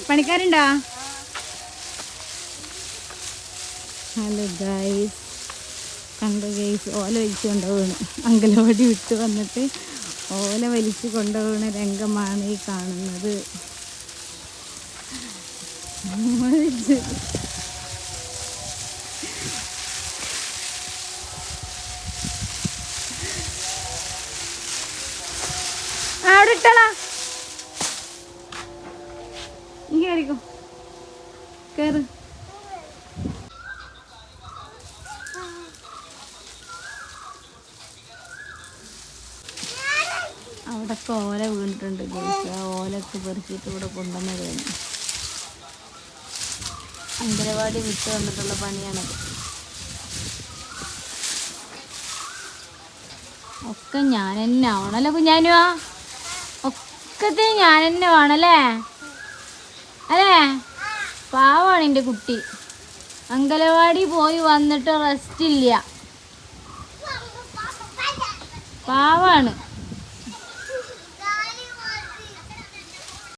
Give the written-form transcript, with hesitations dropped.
പണിക്കാരുണ്ടോ? Hello guys, കണ്ട guys, ഓല വലിച്ചു കൊണ്ടുപോകണ്. അങ്കലവാടി വിട്ട് വന്നിട്ട് ഓല വലിച്ചു കൊണ്ടുപോകുന്ന രംഗമാണ് ഈ കാണുന്നത്. അവിടെ ഇട്ടളാ, നീ കയറിക്കോ, കയറ്. അവിടൊക്കെ ഓല വീണിട്ടുണ്ട് ഗൈസ്. ആ ഓലൊക്കെ പെറുക്കിയിട്ട് ഇവിടെ കൊണ്ടുവന്ന് കഴിഞ്ഞു. അങ്കലവാടി വിട്ട് വന്നിട്ടുള്ള പണിയാണത്. ഒക്കെ ഞാൻ തന്നെ ആവണല്ലോ കുഞ്ഞാനുവാ, ഒക്കത്തെ ഞാൻ തന്നെ വേണല്ലേ അല്ലേ? പാവാണ് എൻ്റെ കുട്ടി. അങ്കലവാടി പോയി വന്നിട്ട് റെസ്റ്റ് ഇല്ല, പാവാണ്.